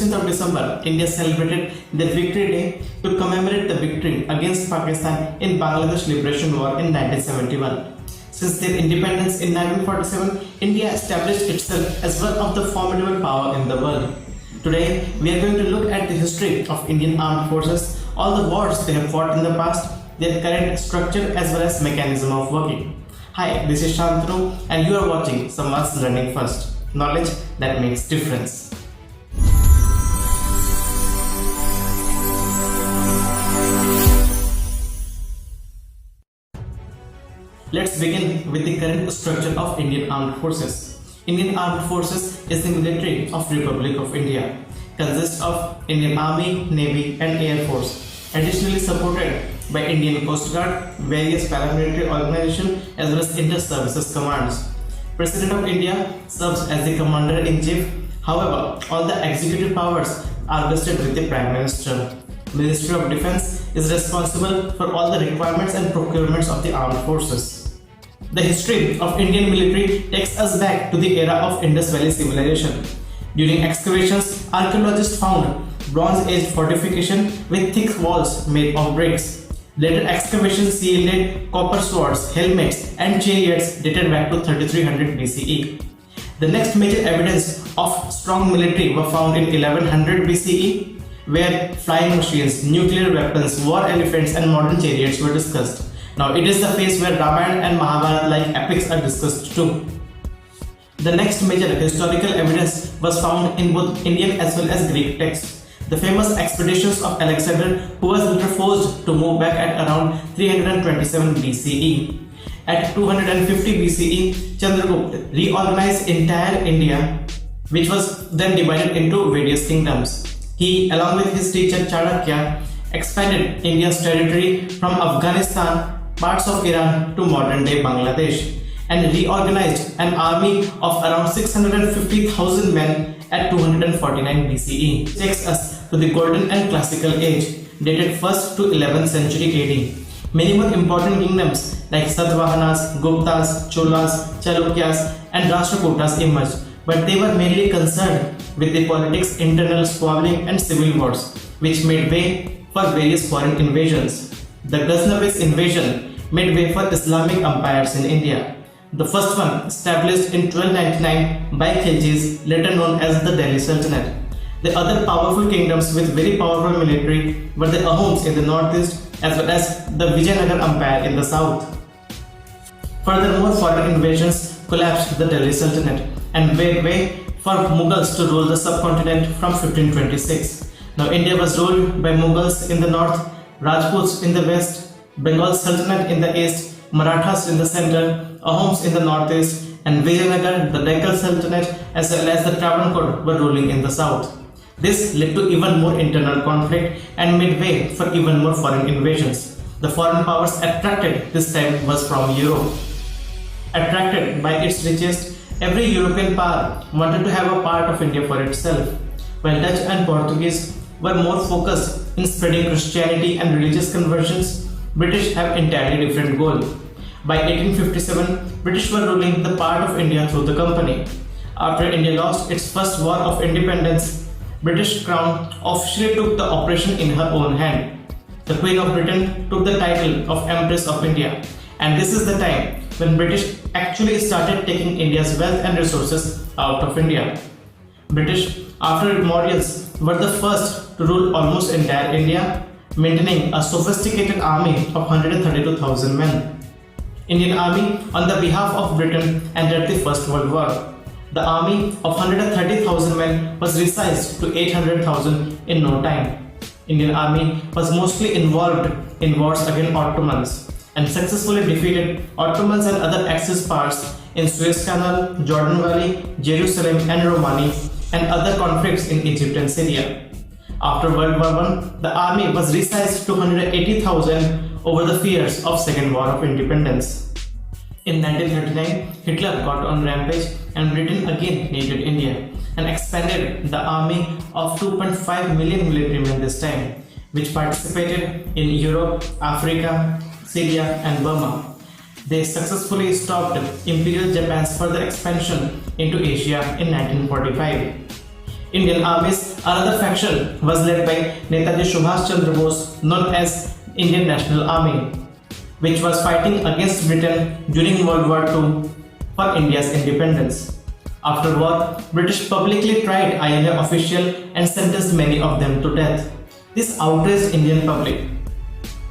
16th of December, India celebrated their Victory Day to commemorate the victory against Pakistan in Bangladesh Liberation War in 1971. Since their independence in 1947, India established itself as one of the formidable power in the world. Today, we are going to look at the history of Indian Armed Forces, all the wars they have fought in the past, their current structure as well as mechanism of working. Hi, this is Shantanu and you are watching SAMVAD Learning First. Knowledge that makes difference. Let's begin with the current structure of Indian Armed Forces. Indian Armed Forces is the military of Republic of India. Consists of Indian Army, Navy and Air Force. Additionally supported by Indian Coast Guard, various paramilitary organizations as well as inter-services commands. President of India serves as the Commander-in-Chief. However, all the executive powers are vested with the Prime Minister. Ministry of Defense is responsible for all the requirements and procurements of the armed forces. The history of Indian military takes us back to the era of Indus Valley civilization. During excavations, archaeologists found Bronze Age fortification with thick walls made of bricks. Later excavations yielded copper swords, helmets and chariots dated back to 3300 BCE. The next major evidence of strong military were found in 1100 BCE, where flying machines, nuclear weapons, war elephants and modern chariots were discussed. Now it is the phase where Ramayana and Mahabharata like epics are discussed too. The next major historical evidence was found in both Indian as well as Greek texts. The famous expeditions of Alexander, who was later forced to move back at around 327 BCE. At 250 BCE, Chandragupta reorganized entire India, which was then divided into various kingdoms. He, along with his teacher Chanakya, expanded India's territory from Afghanistan, parts of Iran to modern-day Bangladesh, and reorganized an army of around 650,000 men at 249 BCE. Takes us to the golden and classical age, dated 1st to 11th century AD. Many more important kingdoms like Satavahanas, Guptas, Cholas, Chalukyas and Rashtrakutas emerged, but they were mainly concerned with the politics, internal squabbling and civil wars, which made way for various foreign invasions. The Ghaznavid invasion made way for Islamic empires in India. The first one established in 1299 by Khiljis, later known as the Delhi Sultanate. The other powerful kingdoms with very powerful military were the Ahoms in the northeast as well as the Vijayanagar Empire in the south. Furthermore, foreign invasions collapsed the Delhi Sultanate and made way for Mughals to rule the subcontinent from 1526. Now India was ruled by Mughals in the north, Rajputs in the west, Bengal Sultanate in the east, Marathas in the center, Ahoms in the northeast, and Vijayanagar, the Deccan Sultanate as well as the Travancore were ruling in the south. This led to even more internal conflict and made way for even more foreign invasions. The foreign powers attracted this time was from Europe. Attracted by its riches, every European power wanted to have a part of India for itself, while Dutch and Portuguese were more focused in spreading Christianity and religious conversions. British have entirely different goal. By 1857, British were ruling the part of India through the company. After India lost its first war of independence, British Crown officially took the operation in her own hand. The Queen of Britain took the title of Empress of India, and this is the time when British actually started taking India's wealth and resources out of India. British, after Mauryas, were the first to rule almost entire India, maintaining a sophisticated army of 132,000 men. Indian army on the behalf of Britain entered the First World War. The army of 130,000 men was resized to 800,000 in no time. Indian army was mostly involved in wars against Ottomans and successfully defeated Ottomans and other Axis powers in Suez Canal, Jordan Valley, Jerusalem and Romani and other conflicts in Egypt and Syria. After World War I, the army was resized to 180,000 over the fears of Second War of Independence. In 1939, Hitler got on rampage and Britain again needed India and expanded the army of 2.5 million military men this time, which participated in Europe, Africa, Syria and Burma. They successfully stopped Imperial Japan's further expansion into Asia in 1945. Indian Army's another faction was led by Netaji Subhash Chandra Bose, known as Indian National Army, which was fighting against Britain during World War II for India's independence. After war, British publicly tried INA officials and sentenced many of them to death. This outraged Indian public.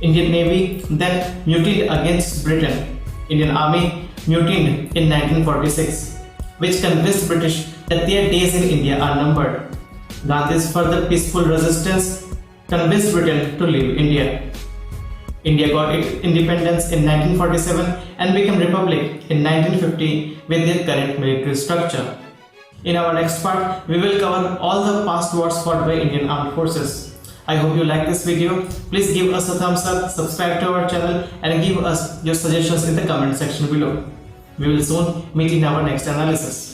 Indian Navy then mutinied against Britain. Indian Army mutinied in 1946, which convinced British that their days in India are numbered. Gandhi's further peaceful resistance convinced Britain to leave India. India got its independence in 1947 and became republic in 1950 with their current military structure. In our next part, we will cover all the past wars fought by Indian Armed Forces. I hope you like this video. Please give us a thumbs up, subscribe to our channel and give us your suggestions in the comment section below. We will soon meet in our next analysis.